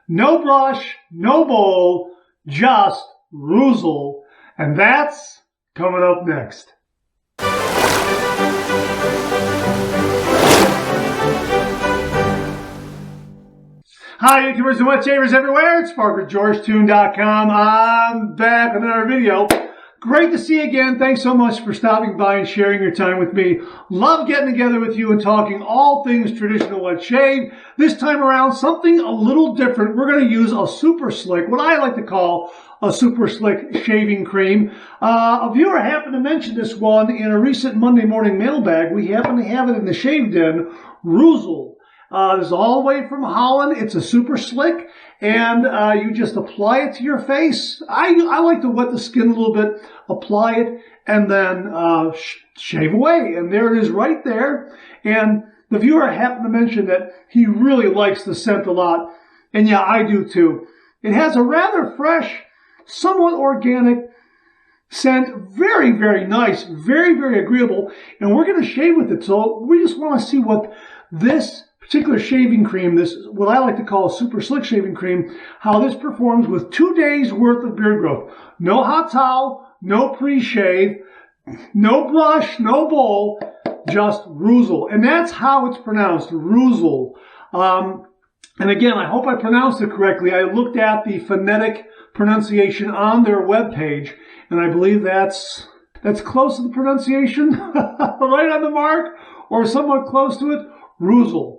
No brush, no bowl, just Reuzel. And that's coming up next. Hi YouTubers and wet shavers everywhere, it's Mark with GeorgeTune.com. I'm back with another video. Great to see you again. Thanks so much for stopping by and sharing your time with me. Love getting together with you and talking all things traditional wet shave. This time around, something a little different. We're going to use a super slick, what I like to call a super slick shaving cream. A viewer happened to mention this one in a recent Monday morning mailbag. We happen to have it in the Shave Den, Reuzel. This is all the way from Holland. It's a super slick, and you just apply it to your face. I like to wet the skin a little bit, apply it, and then shave away. And there it is right there. And the viewer happened to mention that he really likes the scent a lot. And yeah, I do too. It has a rather fresh, somewhat organic scent. Very, very nice. Very, very agreeable. And we're going to shave with it. So we just want to see what this particular shaving cream, this what I like to call a super slick shaving cream, how this performs with 2 days worth of beard growth. No hot towel, no pre-shave, no brush, no bowl, just Reuzel. And that's how it's pronounced, Reuzel. And again, I hope I pronounced it correctly. I looked at the phonetic pronunciation on their webpage, and I believe that's close to the pronunciation, right on the mark, or somewhat close to it, Reuzel.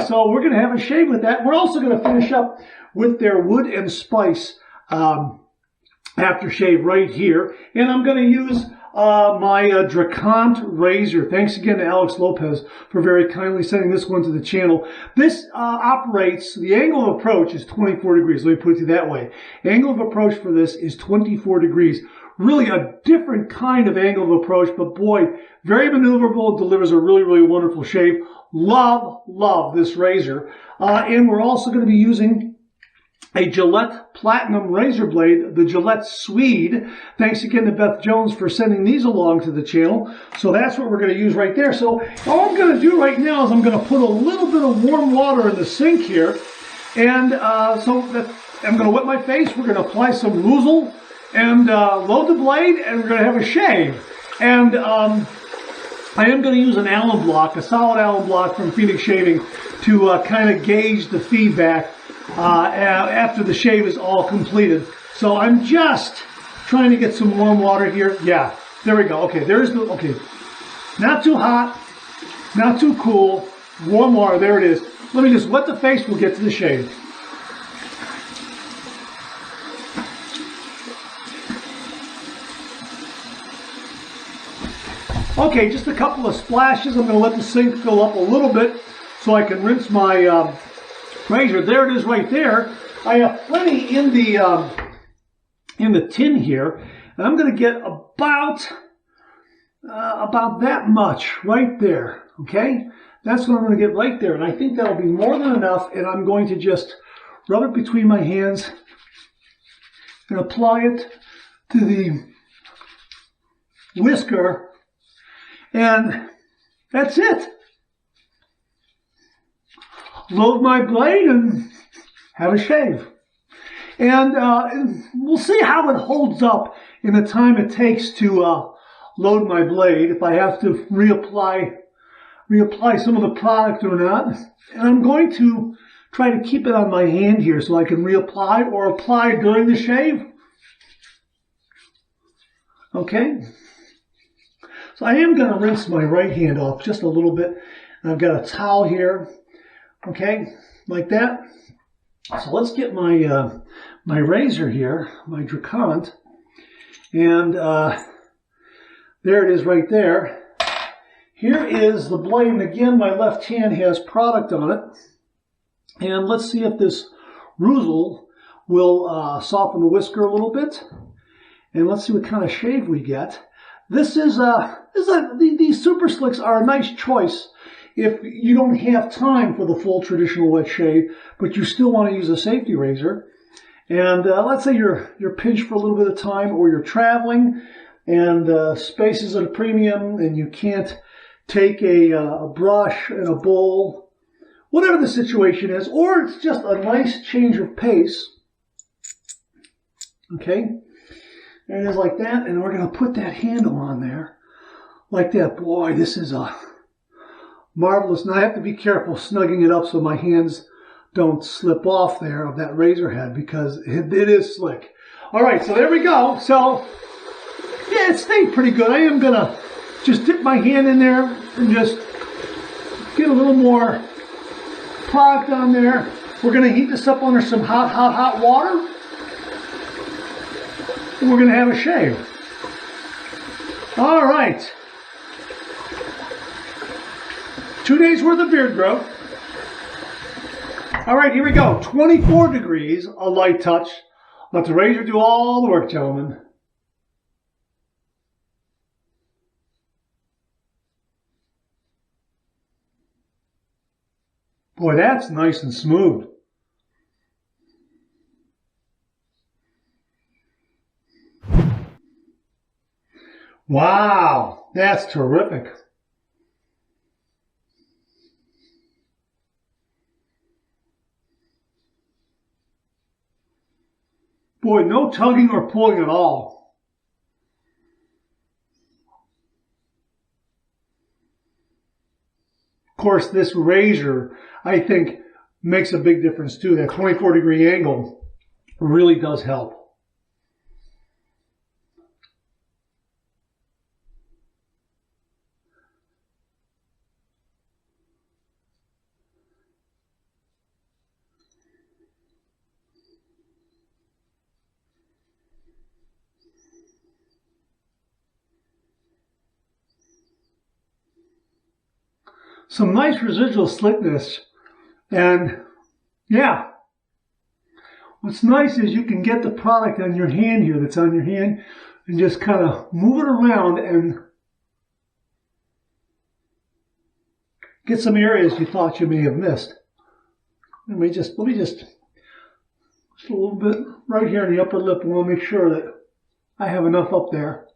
So we're going to have a shave with that. We're also going to finish up with their wood and spice aftershave right here. And I'm going to use my Dracont razor. Thanks again to Alex Lopez for very kindly sending this one to the channel. This operates, the angle of approach is 24 degrees. Let me put it that way. Angle of approach for this is 24 degrees. Really a different kind of angle of approach, but boy, very maneuverable, delivers a really, really wonderful shave. Love this razor. And we're also going to be using a Gillette Platinum razor blade, the Gillette Swede. Thanks again to Beth Jones for sending these along to the channel. So that's what we're going to use right there. So all I'm going to do right now is I'm going to put a little bit of warm water in the sink here. And so I'm going to wet my face. We're going to apply some Reuzel and load the blade, and we're going to have a shave. And I am going to use an alum block, a solid alum block from Phoenix Shaving, to kind of gauge the feedback after the shave is all completed. So I'm just trying to get some warm water here. Yeah, there we go. Okay, there's the, okay. Not too hot, not too cool, warm water, there it is. Let me just wet the face, we'll get to the shave. Okay, just a couple of splashes. I'm going to let the sink fill up a little bit so I can rinse my razor. There it is right there. I have plenty in the tin here, and I'm going to get about that much right there. Okay, that's what I'm going to get right there, and I think that'll be more than enough. And I'm going to just rub it between my hands and apply it to the whisker. And that's it. Load my blade and have a shave. And we'll see how it holds up in the time it takes to load my blade, if I have to reapply some of the product or not. And I'm going to try to keep it on my hand here so I can reapply or apply during the shave. Okay. So I am going to rinse my right hand off just a little bit. I've got a towel here, okay, like that. So let's get my my razor here, my Dracont, and there it is right there. Here is the blade, and again, my left hand has product on it. And let's see if this Reuzel will soften the whisker a little bit. And let's see what kind of shave we get. This is these super slicks are a nice choice if you don't have time for the full traditional wet shave, but you still want to use a safety razor. And let's say you're pinched for a little bit of time, or you're traveling and space is at a premium and you can't take a brush and a bowl whatever the situation is, or it's just a nice change of pace. Okay, there it is like that, and we're going to put that handle on there like that. Boy, this is a marvelous. Now I have to be careful snugging it up so my hands don't slip off there of that razor head, because it is slick. All right, so there we go. So yeah, it stayed pretty good. I am going to just dip my hand in there and just get a little more product on there. We're going to heat this up under some hot water. And we're going to have a shave. All right. 2 days worth of beard growth. All right, here we go. 24 degrees, a light touch. Let the razor do all the work, gentlemen. Boy, that's nice and smooth. Wow, that's terrific. Boy, no tugging or pulling at all. Of course, this razor, I think, makes a big difference too. That 24-degree angle really does help. Some nice residual slickness, and yeah, what's nice is you can get the product on your hand here, that's on your hand, and just kind of move it around and get some areas you thought you may have missed. Let me just a little bit right here in the upper lip, and we'll make sure that I have enough up there.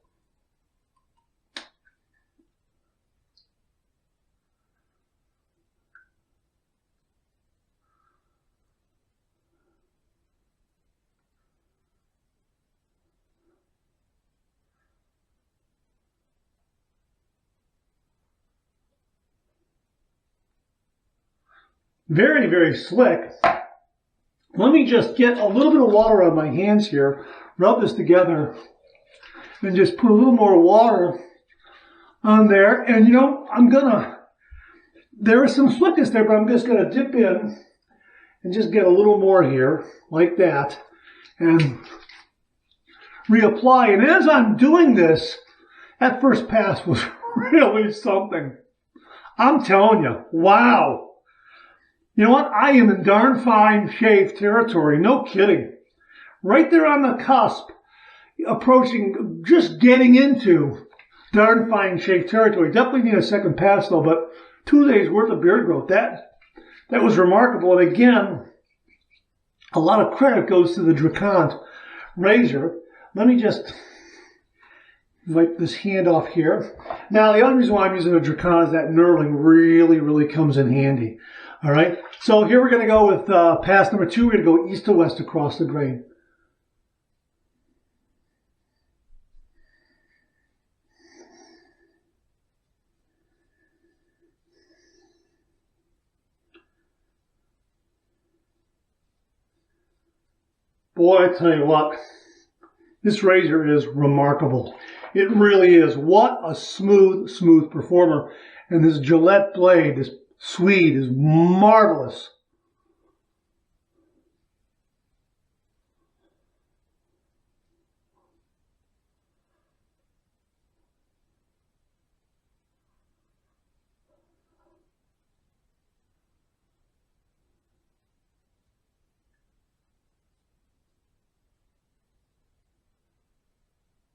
Very, very slick. Let me just get a little bit of water on my hands here, rub this together, and just put a little more water on there. And you know, there is some slickness there, but I'm just gonna dip in and just get a little more here, like that, and reapply. And as I'm doing this, that first pass was really something. I'm telling you, wow. You know what? I am in darn fine shave territory. No kidding. Right there on the cusp, approaching, just getting into darn fine shave territory. Definitely need a second pass though, but 2 days worth of beard growth. That was remarkable. And again, a lot of credit goes to the Dracant razor. Let me just wipe this hand off here. Now, the other reason why I'm using a Dracant is that knurling really, really comes in handy. All right, so here we're going to go with pass number 2. We're going to go east to west across the grain. Boy, I tell you what, this razor is remarkable. It really is. What a smooth, smooth performer. And this Gillette blade, this Swede, is marvelous.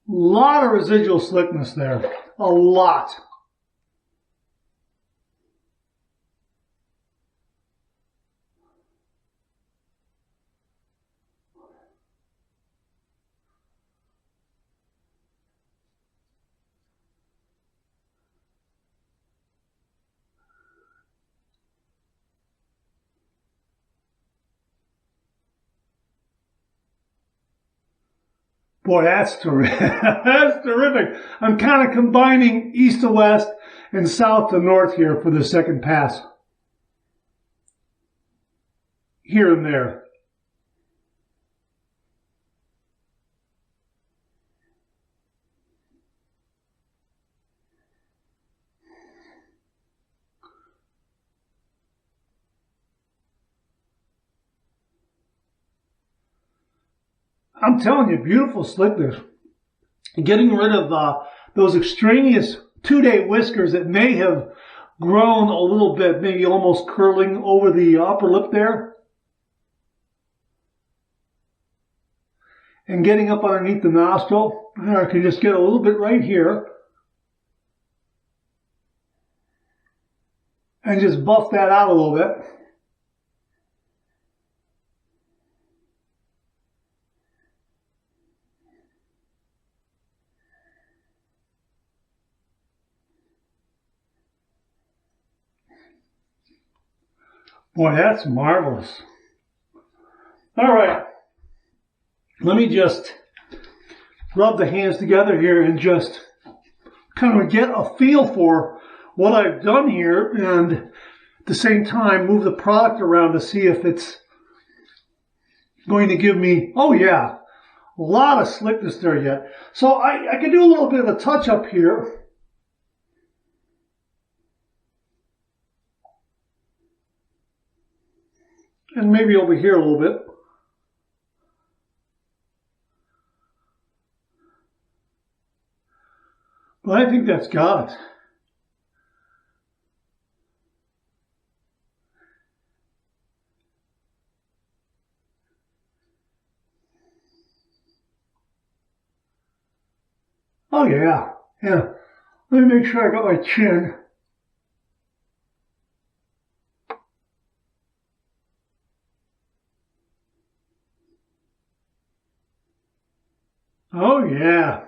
A lot of residual slickness there. A lot. Boy, that's terrific. That's terrific. I'm kind of combining east to west and south to north here for the second pass. Here and there. I'm telling you, beautiful slickness. Getting rid of those extraneous 2-day whiskers that may have grown a little bit, maybe almost curling over the upper lip there. And getting up underneath the nostril. I can just get a little bit right here. And just buff that out a little bit. Boy, that's marvelous. All right. Let me just rub the hands together here and just kind of get a feel for what I've done here, and at the same time move the product around to see if it's going to give me, oh yeah, a lot of slickness there yet. So I can do a little bit of a touch up here. And maybe over here a little bit. But I think that's got it. Oh yeah, yeah. Let me make sure I got my chin. Oh yeah.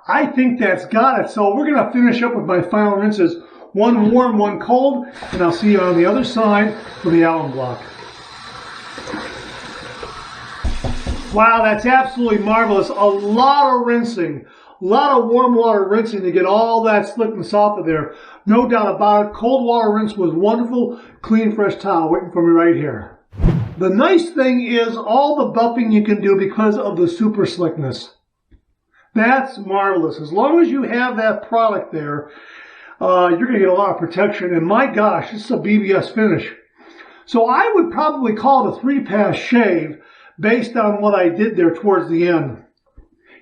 I think that's got it. So we're going to finish up with my final rinses. One warm, one cold, and I'll see you on the other side for the alum block. Wow, that's absolutely marvelous. A lot of rinsing. A lot of warm water rinsing to get all that slickness off of there. No doubt about it. Cold water rinse was wonderful. Clean, fresh towel waiting for me right here. The nice thing is all the buffing you can do because of the super slickness. That's marvelous. As long as you have that product there, you're going to get a lot of protection. And my gosh, this is a BBS finish. So I would probably call it a 3-pass shave based on what I did there towards the end.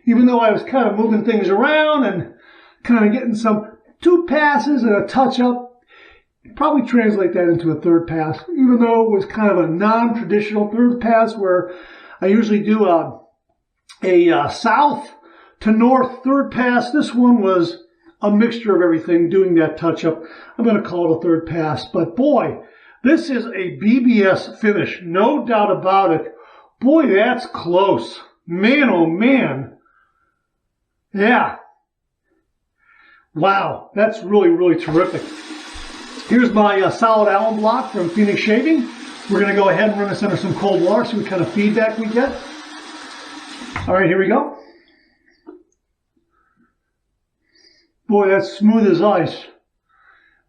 Even though I was kind of moving things around and kind of getting some 2 passes and a touch-up, probably translate that into a 3rd pass, even though it was kind of a non-traditional 3rd pass where I usually do a south to north 3rd pass. This one was a mixture of everything, doing that touch-up. I'm going to call it a 3rd pass. But boy, this is a BBS finish, no doubt about it. Boy, that's close. Man, oh man. Yeah. Wow, that's really, really terrific. Here's my solid alum block from Phoenix Shaving. We're going to go ahead and run this under some cold water, see what kind of feedback we get. All right, here we go. Boy, that's smooth as ice.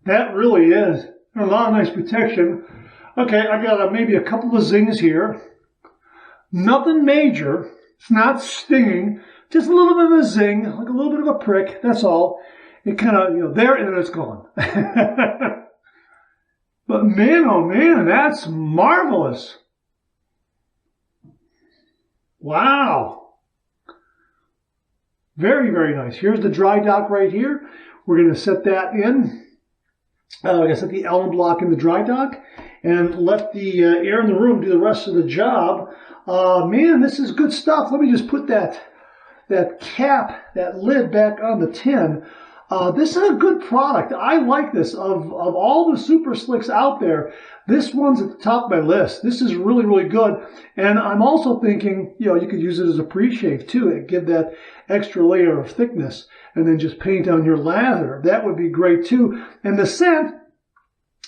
That really is. A lot of nice protection. Okay, I got maybe a couple of zings here. Nothing major. It's not stinging. Just a little bit of a zing, like a little bit of a prick. That's all. It kind of, there, and then it's gone. But man, oh man, that's marvelous. Wow. Very, very nice. Here's the dry dock right here. We're going to set that in. We're going to set the alum block in the dry dock and let the air in the room do the rest of the job. Man, this is good stuff. Let me just put that cap, that lid back on the tin. This is a good product. I like this. Of all the Super Slicks out there, this one's at the top of my list. This is really, really good. And I'm also thinking, you know, you could use it as a pre-shave too. It give that extra layer of thickness and then just paint on your lather. That would be great too. And the scent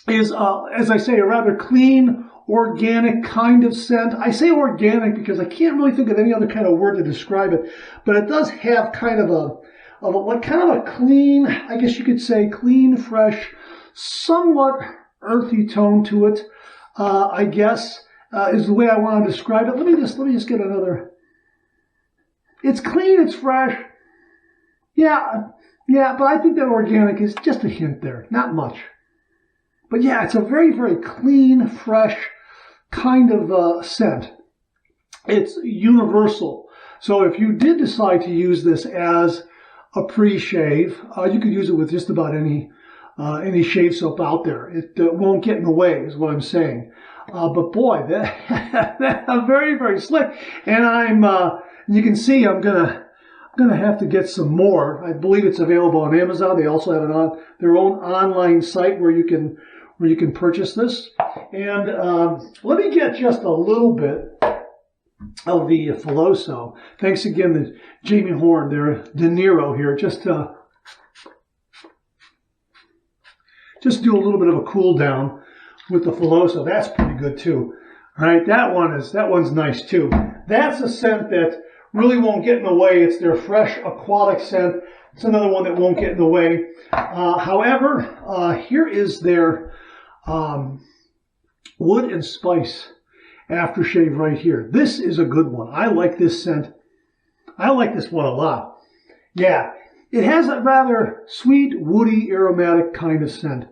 is, as I say, a rather clean, organic kind of scent. I say organic because I can't really think of any other kind of word to describe it, but it does have kind of a clean, I guess you could say, clean, fresh, somewhat earthy tone to it. I guess is the way I want to describe it. Let me just get another. It's clean, it's fresh. Yeah, but I think that organic is just a hint there, not much. But yeah, it's a very, very clean, fresh kind of scent. It's universal. So if you did decide to use this as a pre-shave, you could use it with just about any shave soap out there. It won't get in the way, is what I'm saying. But boy, that's very, very slick. And you can see I'm gonna have to get some more. I believe it's available on Amazon. They also have their own online site where you can purchase this. And let me get just a little bit of the Filoso. Thanks again to Jamie Horn, their De Niro here. Just do a little bit of a cool down with the Filoso. That's pretty good too. All right, that one's nice too. That's a scent that really won't get in the way. It's their fresh aquatic scent. It's another one that won't get in the way. However, here is their wood and spice aftershave right here. This is a good one. I like this scent. I like this one a lot. Yeah, it has a rather sweet, woody, aromatic kind of scent.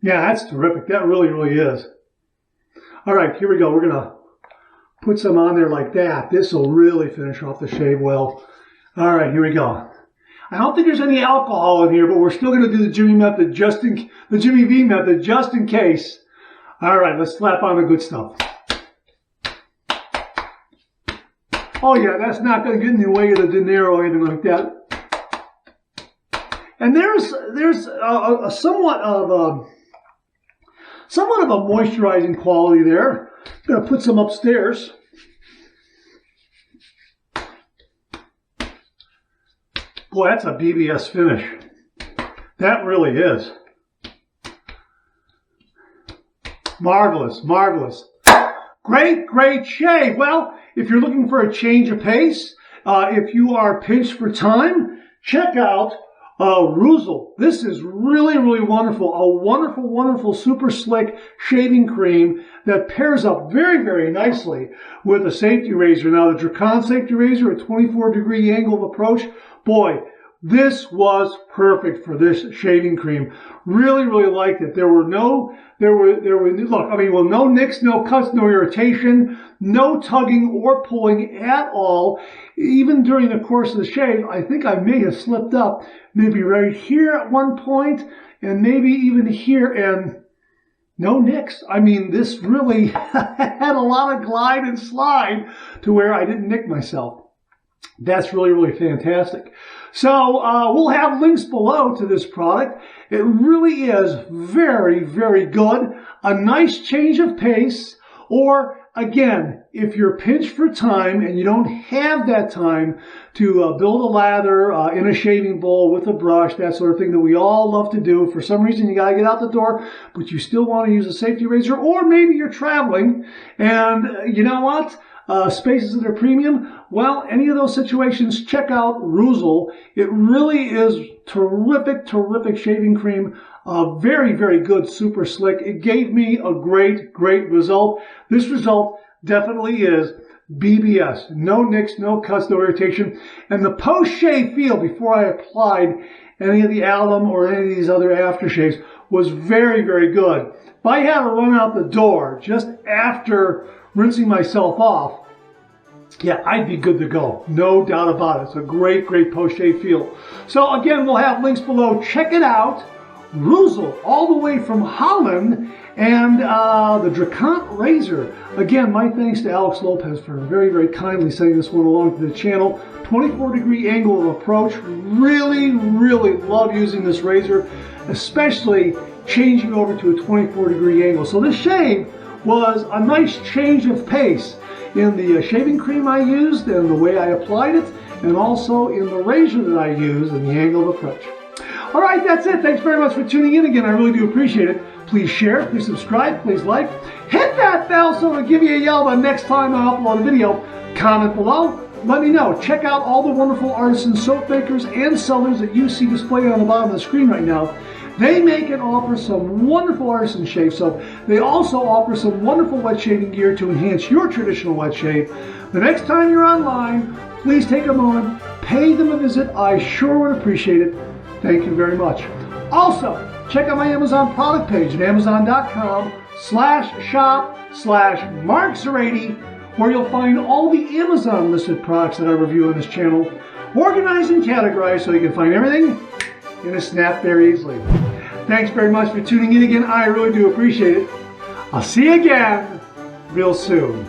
Yeah, that's terrific. That really, really is. All right, here we go. We're going to put some on there like that. This will really finish off the shave well. All right, here we go. I don't think there's any alcohol in here, but we're still going to do the Jimmy method, the Jimmy V method, just in case. All right, let's slap on the good stuff. Oh yeah, that's not going to get in the way of the De Niro or anything like that. And there's a somewhat of a moisturizing quality there. I'm going to put some upstairs. Boy, that's a BBS finish. That really is. Marvelous, marvelous. Great, great shave. Well, if you're looking for a change of pace, if you are pinched for time, check out Reuzel. This is really, really wonderful. A wonderful, wonderful super slick shaving cream that pairs up very, very nicely with a safety razor. Now, the Dracon safety razor, a 24-degree angle of approach. Boy, this was perfect for this shaving cream. Really, really liked it. There were no nicks, no cuts, no irritation, no tugging or pulling at all. Even during the course of the shave, I think I may have slipped up, maybe right here at one point, and maybe even here, and no nicks. I mean, this really had a lot of glide and slide to where I didn't nick myself. That's really, really fantastic. So we'll have links below to this product. It really is very, very good. A nice change of pace. Or, again, if you're pinched for time and you don't have that time to build a lather in a shaving bowl with a brush, that sort of thing that we all love to do. For some reason, you got to get out the door, but you still want to use a safety razor. Or maybe you're traveling and you know what? Spaces that are premium, well, any of those situations, check out Reuzel. It really is terrific, terrific shaving cream. Very, very good, super slick. It gave me a great, great result. This result definitely is BBS. No nicks, no cuts, no irritation. And the post-shave feel before I applied any of the alum or any of these other aftershaves was very, very good. If I had to run out the door just after rinsing myself off, yeah, I'd be good to go. No doubt about it. It's a great, great post-shave feel. So again, we'll have links below. Check it out. Reuzel, all the way from Holland. And the Dracont razor. Again, my thanks to Alex Lopez for very, very kindly sending this one along to the channel. 24-degree angle of approach. Really, really love using this razor, especially changing over to a 24-degree angle. So this shave was a nice change of pace in the shaving cream I used and the way I applied it, and also in the razor that I used and the angle of approach. All right, that's it. Thanks very much for tuning in again. I really do appreciate it. Please share, please subscribe, please like. Hit that bell so it'll give you a yell the next time I upload a video. Comment below. Let me know. Check out all the wonderful artisan soap makers and sellers that you see displayed on the bottom of the screen right now. They make and offer some wonderful artisan shave soap. They also offer some wonderful wet shaving gear to enhance your traditional wet shave. The next time you're online, please take a moment, pay them a visit. I sure would appreciate it. Thank you very much. Also, check out my Amazon product page at amazon.com/shop/MarkZeraidy, where you'll find all the Amazon listed products that I review on this channel, organized and categorized so you can find everything in a snap very easily. Thanks very much for tuning in again. I really do appreciate it. I'll see you again real soon.